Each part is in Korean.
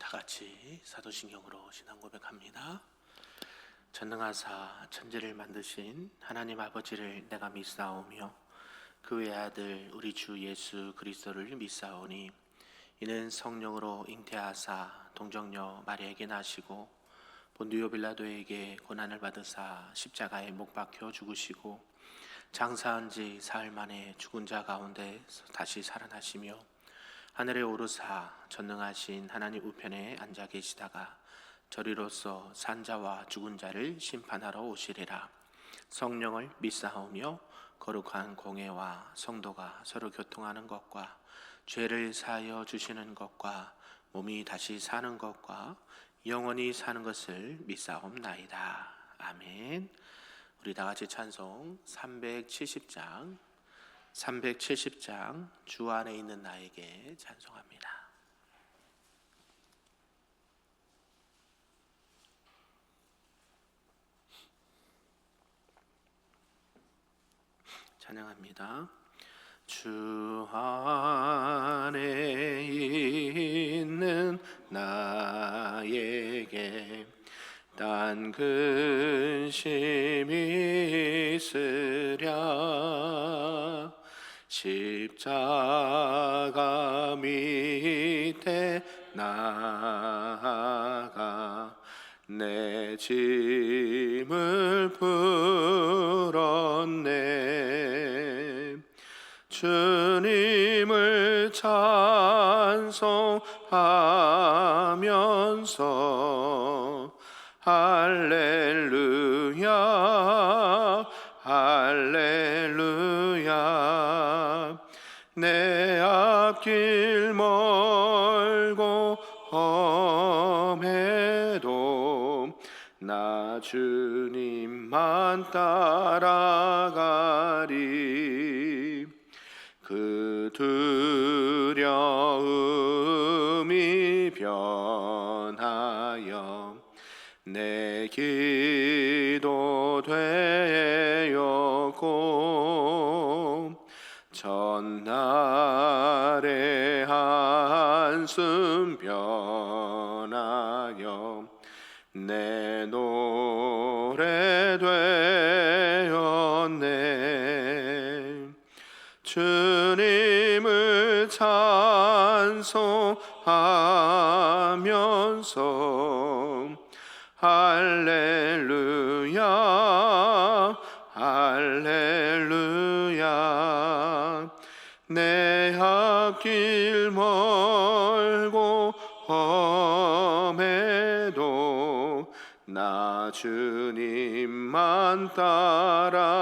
같이 사도신경으로 신앙 고백합니다. 전능하사 천지를 만드신 하나님 아버지를 내가 믿사오며 그 외아들 우리 주 예수 그리스도를 믿사오니 이는 성령으로 잉태하사 동정녀 마리아에게 나시고 본디오 빌라도에게 고난을 받으사 십자가에 못 박혀 죽으시고 장사한 지 사흘 만에 죽은 자 가운데 다시 살아나시며 하늘에 오르사 전능하신 하나님 우편에 앉아 계시다가 저리로서 산자와 죽은 자를 심판하러 오시리라. 성령을 믿사오며 거룩한 공회와 성도가 서로 교통하는 것과 죄를 사하여 주시는 것과 몸이 다시 사는 것과 영원히 사는 것을 믿사옵나이다. 아멘. 우리 다 같이 찬송 370장 주 안에 있는 나에게 찬송합니다. 찬양합니다. 주 안에 있는 나에게 딴 근심이 있으랴 십자가 밑에 나아가 내 짐을 풀었네. 주님을 찬송하면서 할렐루야 할렐루야 내 앞길 멀고 험해도 나 주님만 따라가리. 그 두려움이 변하여 내 기도 되었고 전날의 한숨 변하여 내 노래 되었네. 주님을 찬송하면서 할렐루야 할렐루야 내 앞길 멀고 험해도 나 주님만 따라가리.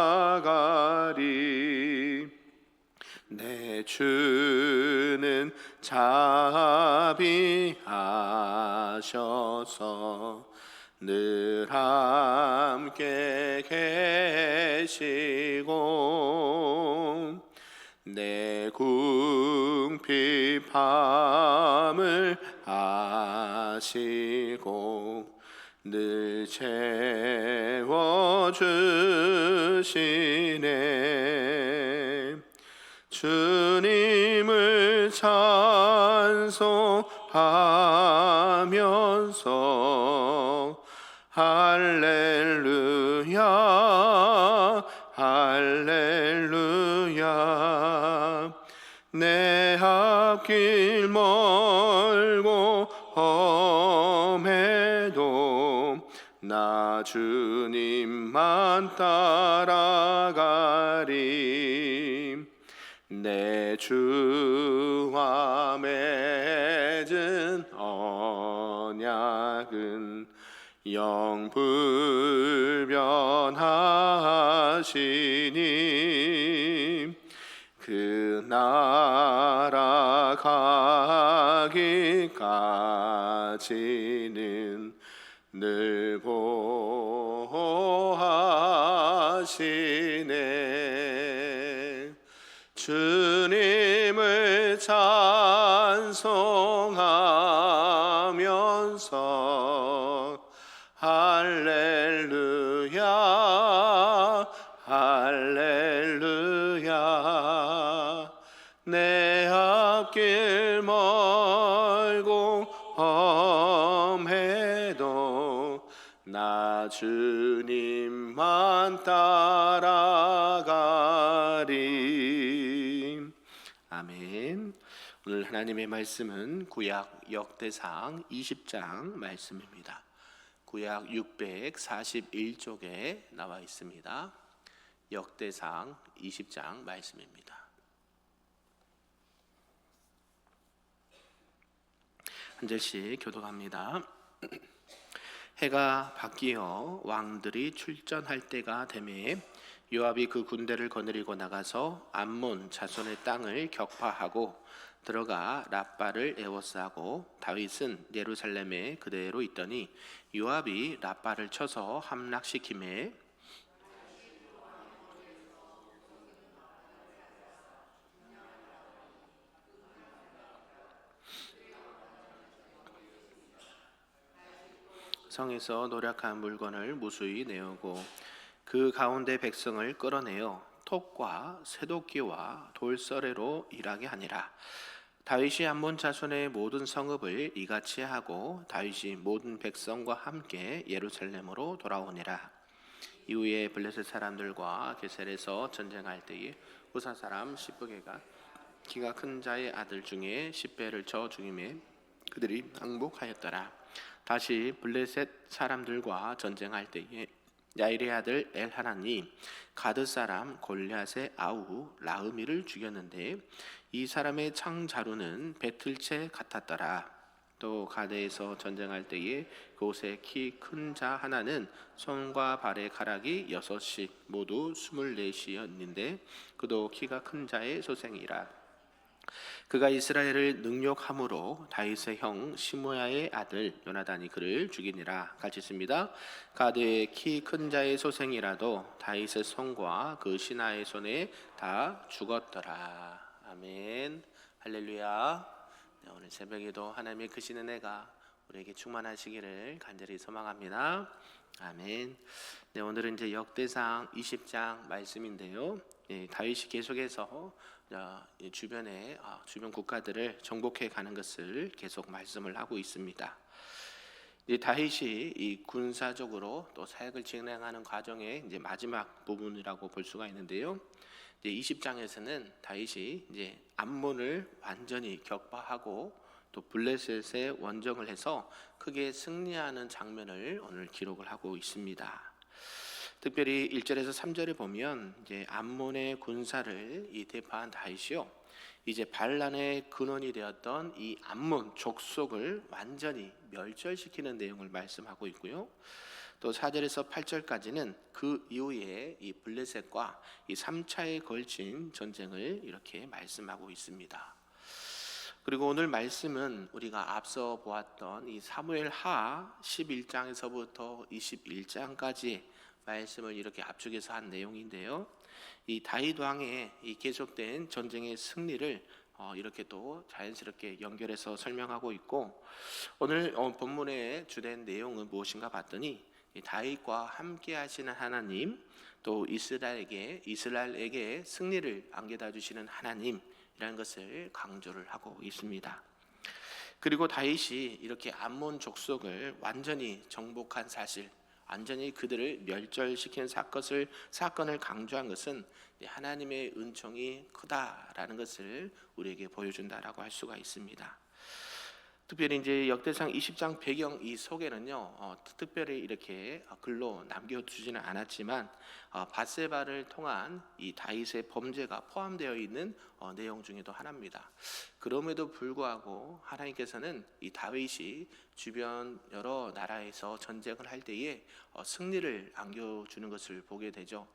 내 주는 자비하셔서 늘 함께 계시고 내 궁핍함을 아시고 늘 채워주시네. 주님을 찬송하면서 할렐루야 할렐루야 내 앞길 멀고 험해도 나 주님만 따라가리. 내 주와 맺은 언약은 영불변하시니 그 나라 가기까지는 늘 보호하시네. 주님을 찬송하면서 할렐루야 할렐루야 내 앞길 멀고 모험해도 나 주님만 따라가리. 아멘. 오늘 하나님의 말씀은 구약 역대상 20장 말씀입니다. 구약 641쪽에 나와 있습니다. 역대상 20장 말씀입니다. 한 절씩 교독합니다. 해가 바뀌어 왕들이 출전할 때가 되매 요압이 그 군대를 거느리고 나가서 암몬 자손의 땅을 격파하고 들어가 랍바를 에워싸고 다윗은 예루살렘에 그대로 있더니 요압이 랍바를 쳐서 함락시키매 성에서 노력한 물건을 무수히 내오고 그 가운데 백성을 끌어내어 톱과 쇠도끼와 돌서래로 일하게 하니라. 다윗이 암몬 자손의 모든 성읍을 이같이 하고 다윗이 모든 백성과 함께 예루살렘으로 돌아오니라. 이후에 블레셋 사람들과 게셀에서 전쟁할 때에 후사 사람 시브게가 키가 큰 자의 아들 중에 10배를 쳐 죽임에 그들이 항복하였더라. 다시 블레셋 사람들과 전쟁할 때에 야일의 아들 엘하나니 가드 사람 골리앗의 아우 라흐미를 죽였는데 이 사람의 창자루는 배틀채 같았더라. 또 가드에서 전쟁할 때에 그곳에 키 큰 자 하나는 손과 발의 가락이 6씩 모두 24이었는데 그도 키가 큰 자의 소생이라. 그가 이스라엘을 능욕함으로 다윗의 형 시므야의 아들 요나단이 그를 죽이니라. 같이 있습니다. 가드의 키 큰 자의 소생이라도 다윗의 손과 그 신하의 손에 다 죽었더라. 아멘. 할렐루야. 네, 오늘 새벽에도 하나님의 크신 은혜가 우리에게 충만하시기를 간절히 소망합니다. 아멘. 네, 오늘은 이제 역대상 20장 말씀인데요. 다윗이 계속해서 주변 국가들을 정복해 가는 것을 계속 말씀을 하고 있습니다. 다윗이 이 군사적으로 또 사역을 진행하는 과정의 이제 마지막 부분이라고 볼 수가 있는데요. 20장에서는 다윗이 이제 암몬을 완전히 격파하고 또 블레셋에 원정을 해서 크게 승리하는 장면을 오늘 기록을 하고 있습니다. 특별히 1절에서 3절에 보면 이제 암몬의 군사를 대파한 다윗이요, 이제 반란의 근원이 되었던 이 암몬 족속을 완전히 멸절시키는 내용을 말씀하고 있고요. 또 4절에서 8절까지는 그 이후에 이 블레셋과 이 3차에 걸친 전쟁을 이렇게 말씀하고 있습니다. 그리고 오늘 말씀은 우리가 앞서 보았던 이 사무엘하 11장에서부터 21장까지 말씀을 이렇게 압축해서 한 내용인데요. 이 다윗 왕의 이 계속된 전쟁의 승리를 이렇게 또 자연스럽게 연결해서 설명하고 있고, 오늘 본문의 주된 내용은 무엇인가 봤더니 다윗과 함께 하시는 하나님, 또 이스라엘에게 승리를 안겨다 주시는 하나님이라는 것을 강조를 하고 있습니다. 그리고 다윗이 이렇게 암몬 족속을 완전히 정복한 사실, 완전히 그들을 멸절시킨 사건을 강조한 것은 하나님의 은총이 크다라는 것을 우리에게 보여준다라고 할 수가 있습니다. 특별히 이제 역대상 20장 배경 이 속에는요, 특별히 이렇게 글로 남겨두지는 않았지만 밧세바를 통한 이 다윗의 범죄가 포함되어 있는 내용 중에도 하나입니다. 그럼에도 불구하고 하나님께서는 이 다윗이 주변 여러 나라에서 전쟁을 할 때에 승리를 안겨주는 것을 보게 되죠.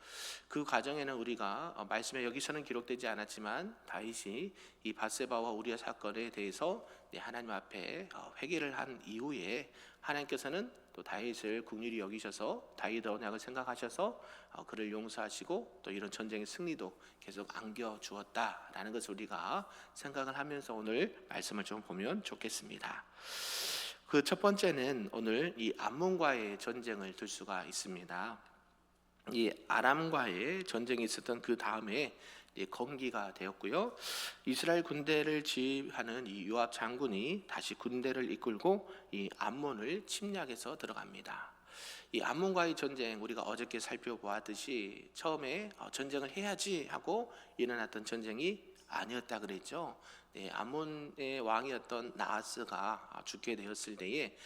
그 과정에는 우리가 말씀에 여기서는 기록되지 않았지만 다윗이 이 밧세바와 우리아 사건에 대해서 하나님 앞에 회개를 한 이후에 하나님께서는 또 다윗을 긍휼히 여기셔서 다윗의 언약을 생각하셔서 그를 용서하시고 또 이런 전쟁의 승리도 계속 안겨주었다라는 것을 우리가 생각을 하면서 오늘 말씀을 좀 보면 좋겠습니다. 그 첫 번째는 오늘 이 암몬과의 전쟁을 들 수가 있습니다. 이 아람과의 전쟁이 있었던 그 다음에 건기가 되었고요. 이스라엘 군대를 지휘하는 이 요압 장군이 다시 군대를 이끌고 이 암몬을 침략해서 들어갑니다. 이 암몬과의 전쟁, 우리가 어저께 살펴보았듯이 처음에 전쟁을 해야지 하고 일어났던 전쟁이 아니었다 그랬죠. 암몬의 왕이었던 나하스가 죽게 되었을 때에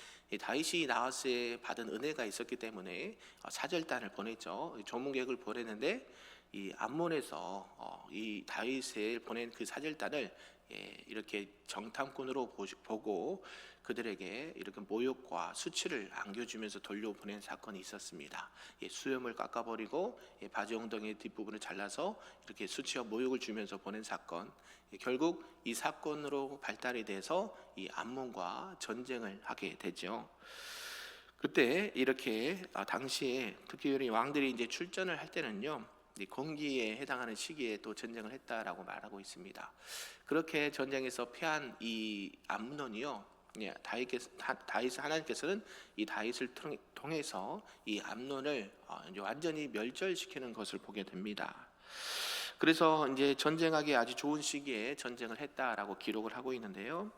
다윗이 나하스에 받은 은혜가 있었기 때문에 사절단을 보냈죠. 조문객을 보냈는데 이 암몬에서 이 다윗을 보낸 그 사절단을 이렇게 정탐꾼으로 보고 그들에게 이렇게 모욕과 수치를 안겨주면서 돌려보낸 사건이 있었습니다. 수염을 깎아버리고 바지 엉덩이 뒷부분을 잘라서 이렇게 수치와 모욕을 주면서 보낸 사건. 결국 이 사건으로 발달이 돼서 이 암몬과 전쟁을 하게 되죠. 그때 이렇게 당시에 특히 우리 왕들이 이제 출전을 할 때는요, 건기에 해당하는 시기에 또 전쟁을 했다라고 말하고 있습니다. 그렇게 전쟁에서 패한 이 암논이요, 다윗 하나님께서는 이 다윗을 통해서 이 암논을 이제 완전히 멸절시키는 것을 보게 됩니다. 그래서 이제 전쟁하기 아주 좋은 시기에 전쟁을 했다라고 기록을 하고 있는데요.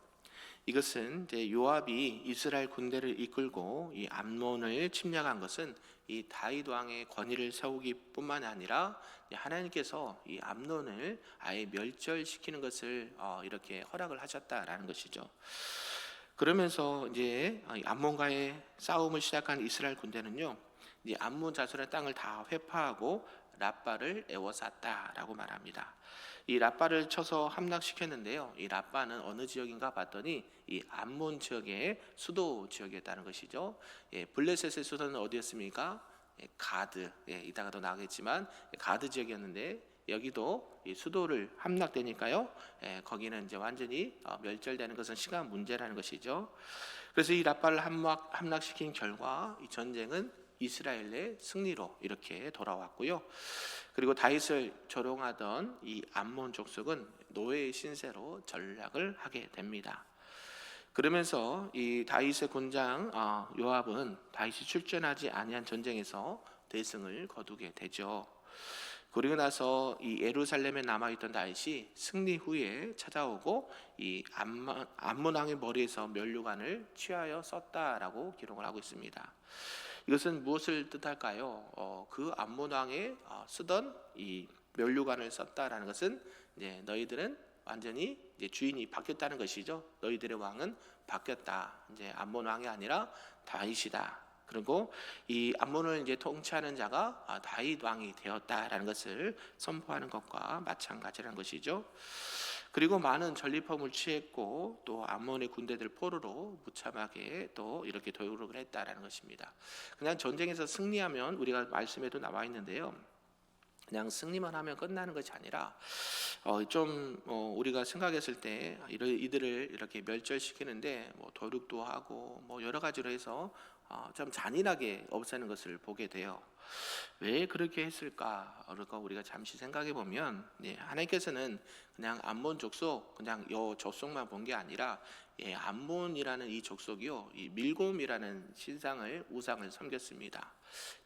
이것은 이제 요압이 이스라엘 군대를 이끌고 이 암몬을 침략한 것은 이 다윗 왕의 권위를 세우기뿐만 아니라 하나님께서 이 암몬을 아예 멸절시키는 것을 이렇게 허락을 하셨다라는 것이죠. 그러면서 이제 암몬과의 싸움을 시작한 이스라엘 군대는요, 이 암몬 자손의 땅을 다 회파하고 랍바를 에워쌌다라고 말합니다. 이 랍바를 쳐서 함락시켰는데요. 이 랍바는 어느 지역인가 봤더니 이 암몬 지역의 수도 지역이었다는 것이죠. 블레셋의 수도는 어디였습니까? 가드. 이따가도 나오겠지만 가드 지역이었는데 여기도 이 수도를 함락되니까요. 거기는 이제 완전히 멸절되는 것은 시간 문제라는 것이죠. 그래서 이 랍바를 함락시킨 결과 이 전쟁은 이스라엘의 승리로 이렇게 돌아왔고요. 그리고 다윗을 조롱하던 이 암몬 족속은 노예의 신세로 전락을 하게 됩니다. 그러면서 이 다윗의 군장 요압은 다윗이 출전하지 아니한 전쟁에서 대승을 거두게 되죠. 그리고 나서 이 예루살렘에 남아있던 다윗이 승리 후에 찾아오고 이 암몬 왕의 머리에서 면류관을 취하여 썼다라고 기록을 하고 있습니다. 이것은 무엇을 뜻할까요? 그 암몬 왕이 쓰던 이 면류관을 썼다라는 것은 이제 너희들은 완전히 이제 주인이 바뀌었다는 것이죠. 너희들의 왕은 바뀌었다. 이제 암몬 왕이 아니라 다윗이다. 그리고 이 암몬을 이제 통치하는 자가 다윗 왕이 되었다라는 것을 선포하는 것과 마찬가지라는 것이죠. 그리고 많은 전리품을 취했고 또 암몬의 군대들 포로로 무참하게 또 이렇게 도륙을 했다라는 것입니다. 그냥 전쟁에서 승리하면 우리가 말씀에도 나와 있는데요. 그냥 승리만 하면 끝나는 것이 아니라 우리가 생각했을 때 이들을 이렇게 멸절시키는데 도륙도 하고 여러 가지로 해서 좀 잔인하게 없애는 것을 보게 돼요. 왜 그렇게 했을까? 그러니까 우리가 잠시 생각해 보면 하나님께서는 그냥 암몬 족속 그냥 요 족속만 본 게 아니라 암몬이라는 이 족속이요, 이 밀곰이라는 우상을 섬겼습니다.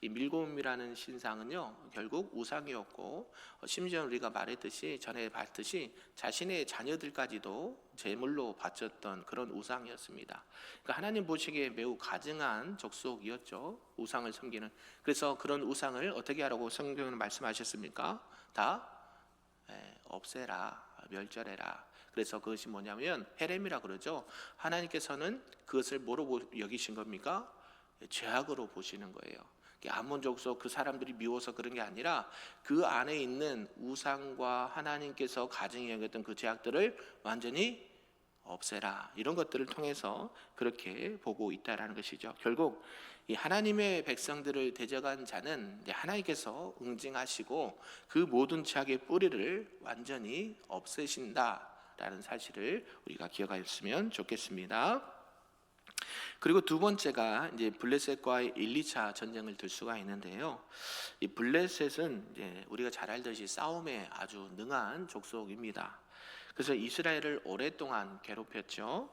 이 밀곰이라는 신상은요 결국 우상이었고 심지어 우리가 말했듯이 전에 봤듯이 자신의 자녀들까지도 제물로 바쳤던 그런 우상이었습니다. 그러니까 하나님 보시기에 매우 가증한 족속이었죠. 우상을 섬기는. 그래서 그런 우상을 어떻게 하라고 성경은 말씀하셨습니까? 다 없애라, 멸절해라. 그래서 그것이 뭐냐면 헤렘이라 그러죠. 하나님께서는 그것을 뭐로 여기신 겁니까? 죄악으로 보시는 거예요. 암몬 족속 그 사람들이 미워서 그런 게 아니라 그 안에 있는 우상과 하나님께서 가증히 여겼던 그 죄악들을 완전히 없애라. 이런 것들을 통해서 그렇게 보고 있다라는 것이죠. 결국 이 하나님의 백성들을 대적한 자는 하나님께서 응징하시고 그 모든 죄악의 뿌리를 완전히 없애신다라는 사실을 우리가 기억하였으면 좋겠습니다. 그리고 두 번째가 이제 블레셋과의 1, 2차 전쟁을 들 수가 있는데요. 이 블레셋은 이제 우리가 잘 알듯이 싸움에 아주 능한 족속입니다. 그래서 이스라엘을 오랫동안 괴롭혔죠.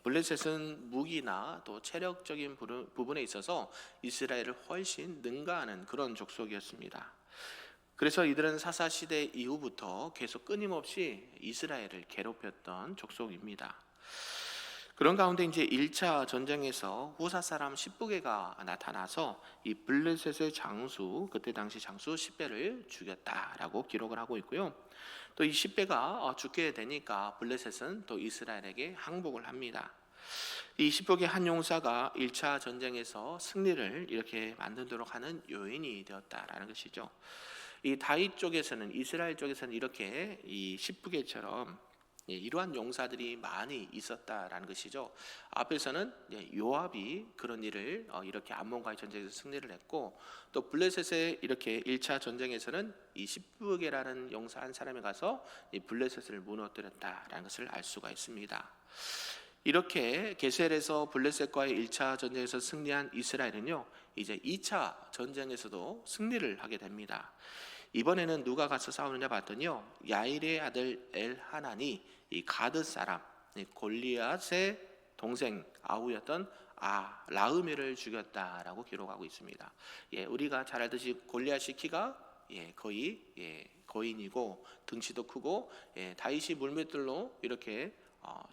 블레셋은 무기나 또 체력적인 부분에 있어서 이스라엘을 훨씬 능가하는 그런 족속이었습니다. 그래서 이들은 사사 시대 이후부터 계속 끊임없이 이스라엘을 괴롭혔던 족속입니다. 그런 가운데 이제 1차 전쟁에서 후사 사람 10부개가 나타나서 이 블레셋의 장수, 그때 당시 장수 10배를 죽였다라고 기록을 하고 있고요. 또 이 10배가 죽게 되니까 블레셋은 또 이스라엘에게 항복을 합니다. 이 10부개 한 용사가 1차 전쟁에서 승리를 이렇게 만들도록 하는 요인이 되었다라는 것이죠. 이 다윗 쪽에서는, 이스라엘 쪽에서는 이렇게 이 10부개처럼 이러한 용사들이 많이 있었다라는 것이죠. 앞에서는 요압이 그런 일을 이렇게 암몬과의 전쟁에서 승리를 했고, 또 블레셋의 이렇게 1차 전쟁에서는 이 10부개라는 용사 한 사람이 가서 이 블레셋을 무너뜨렸다라는 것을 알 수가 있습니다. 이렇게 게셀에서 블레셋과의 1차 전쟁에서 승리한 이스라엘은요, 이제 2차 전쟁에서도 승리를 하게 됩니다. 이번에는 누가 가서 싸우느냐 봤더니요, 야일의 아들 엘하난이 이 가드 사람 골리앗의 동생 아우였던 라흐멜을 죽였다라고 기록하고 있습니다. 우리가 잘 알듯이 골리앗의 키가 거의 거인이고 등치도 크고 다윗이 물맷돌로 이렇게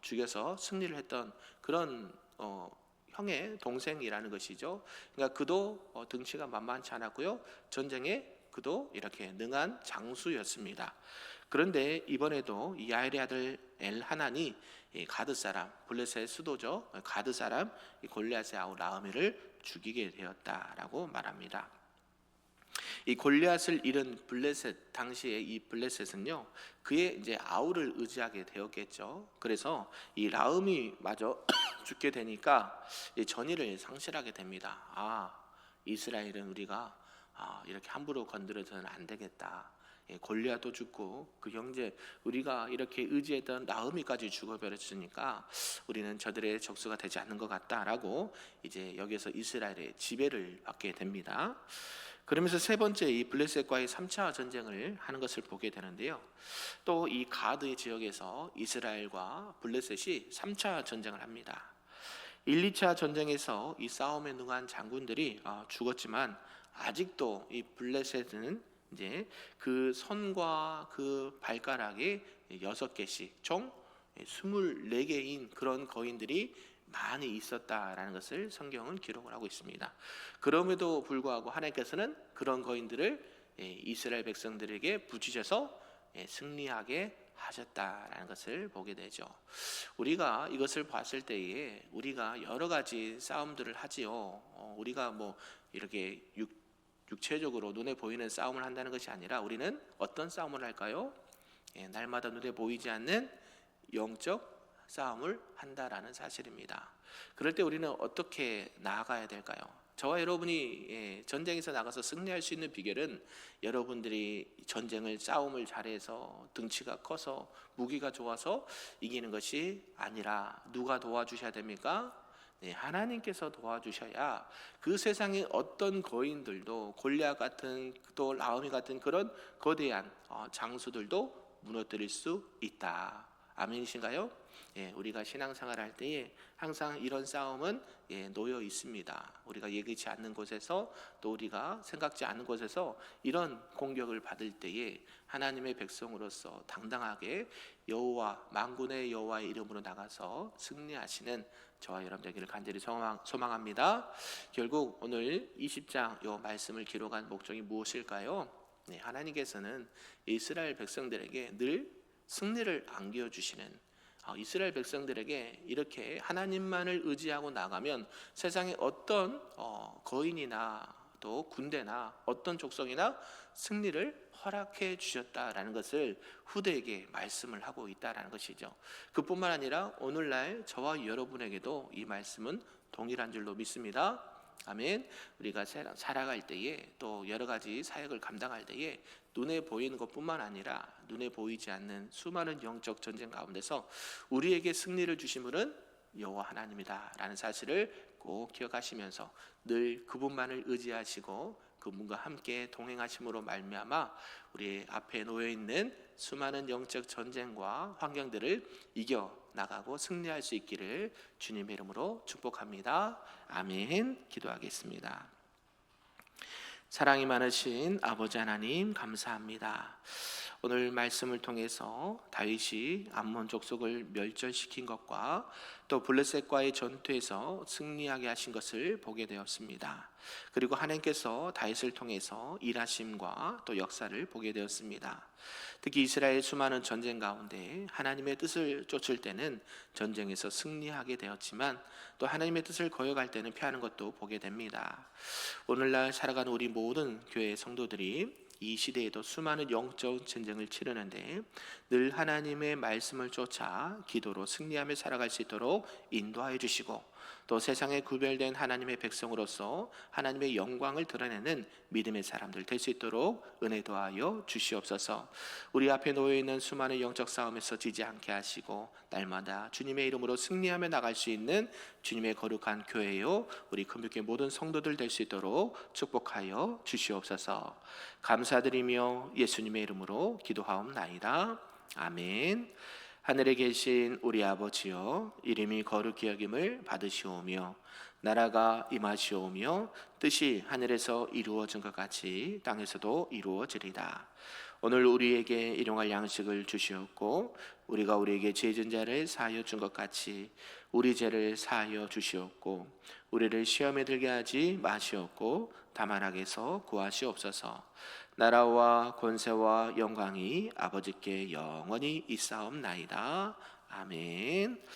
죽여서 승리를 했던 그런 형의 동생이라는 것이죠. 그러니까 그도 등치가 만만치 않았고요, 전쟁에 그도 이렇게 능한 장수였습니다. 그런데 이번에도 이 야엘의 아들 엘하난이 가드 사람, 블레셋의 수도죠, 가드 사람 골리앗의 아우 라흐멜을 죽이게 되었다라고 말합니다. 이 골리앗을 잃은 블레셋, 당시에 이 블레셋은요, 그의 이제 아우를 의지하게 되었겠죠. 그래서 이 라흐멜이 마저 죽게 되니까 전의를 상실하게 됩니다. 이스라엘은 우리가 이렇게 함부로 건드려서는 안 되겠다. 골리앗도 죽고 그 형제 우리가 이렇게 의지했던 라흐멜까지 죽어버렸으니까 우리는 저들의 적수가 되지 않는 것 같다라고 이제 여기서 이스라엘의 지배를 받게 됩니다. 그러면서 세 번째 이 블레셋과의 3차 전쟁을 하는 것을 보게 되는데요. 또 이 가드 지역에서 이스라엘과 블레셋이 3차 전쟁을 합니다. 1, 2차 전쟁에서 이 싸움에 능한 장군들이 죽었지만 아직도 이 블레셋은 이제 그 손과 그 발가락에 6개씩 총 24개인 그런 거인들이 많이 있었다라는 것을 성경은 기록을 하고 있습니다. 그럼에도 불구하고 하나님께서는 그런 거인들을 이스라엘 백성들에게 부지셔서 승리하게 하셨다라는 것을 보게 되죠. 우리가 이것을 봤을 때에 우리가 여러 가지 싸움들을 하지요. 우리가 뭐 이렇게 육체적으로 눈에 보이는 싸움을 한다는 것이 아니라 우리는 어떤 싸움을 할까요? 날마다 눈에 보이지 않는 영적 싸움을 한다라는 사실입니다. 그럴 때 우리는 어떻게 나아가야 될까요? 저와 여러분이 전쟁에서 나가서 승리할 수 있는 비결은 여러분들이 전쟁을 싸움을 잘해서 등치가 커서 무기가 좋아서 이기는 것이 아니라 누가 도와주셔야 됩니까? 하나님께서 도와주셔야 그 세상의 어떤 거인들도 골리앗 같은 또 라흐멜 같은 그런 거대한 장수들도 무너뜨릴 수 있다. 아멘이신가요? 우리가 신앙생활 할 때에 항상 이런 싸움은 놓여 있습니다. 우리가 예기치 않는 곳에서 또 우리가 생각지 않은 곳에서 이런 공격을 받을 때에 하나님의 백성으로서 당당하게 여호와 만군의 여호와의 이름으로 나가서 승리하시는 저와 여러분 되기를 간절히 소망합니다. 결국 오늘 20장 요 말씀을 기록한 목적이 무엇일까요? 하나님께서는 이스라엘 백성들에게 늘 승리를 안겨주시는, 이스라엘 백성들에게 이렇게 하나님만을 의지하고 나가면 세상에 어떤 거인이나 또 군대나 어떤 족속이나 승리를 허락해 주셨다라는 것을 후대에게 말씀을 하고 있다라는 것이죠. 그뿐만 아니라 오늘날 저와 여러분에게도 이 말씀은 동일한 줄로 믿습니다. 아멘. 우리가 살아갈 때에 또 여러 가지 사역을 감당할 때에 눈에 보이는 것뿐만 아니라 눈에 보이지 않는 수많은 영적 전쟁 가운데서 우리에게 승리를 주신 분은 여호와 하나님이다라는 사실을 꼭 기억하시면서 늘 그분만을 의지하시고 그분과 함께 동행하심으로 말미암아 우리 앞에 놓여 있는 수많은 영적 전쟁과 환경들을 이겨 나가고 승리할 수 있기를 주님의 이름으로 축복합니다. 아멘. 기도하겠습니다. 사랑이 많으신 아버지 하나님 감사합니다. 오늘 말씀을 통해서 다윗이 암몬 족속을 멸절시킨 것과 또 블레셋과의 전투에서 승리하게 하신 것을 보게 되었습니다. 그리고 하나님께서 다윗을 통해서 일하심과 또 역사를 보게 되었습니다. 특히 이스라엘 수많은 전쟁 가운데 하나님의 뜻을 쫓을 때는 전쟁에서 승리하게 되었지만 또 하나님의 뜻을 거역할 때는 피하는 것도 보게 됩니다. 오늘날 살아가는 우리 모든 교회 성도들이 이 시대에도 수많은 영적 전쟁을 치르는데 늘 하나님의 말씀을 쫓아 기도로 승리하며 살아갈 수 있도록 인도하여 주시고, 또 세상에 구별된 하나님의 백성으로서 하나님의 영광을 드러내는 믿음의 사람들 될 수 있도록 은혜 도하여 주시옵소서. 우리 앞에 놓여 있는 수많은 영적 싸움에서 지지 않게 하시고 날마다 주님의 이름으로 승리하며 나갈 수 있는 주님의 거룩한 교회요 우리 금육교회 모든 성도들 될 수 있도록 축복하여 주시옵소서. 감사드리며 예수님의 이름으로 기도하옵나이다. 아멘. 하늘에 계신 우리 아버지여, 이름이 거룩히 여김을 받으시오며 나라가 임하시오며 뜻이 하늘에서 이루어진 것 같이 땅에서도 이루어지리다. 오늘 우리에게 일용할 양식을 주시옵고 우리가 우리에게 죄진 자를 사하여 준 것 같이 우리 죄를 사하여 주시옵고 우리를 시험에 들게 하지 마시옵고 다만 악에서 구하시옵소서. 나라와 권세와 영광이 아버지께 영원히 있사옵나이다. 아멘.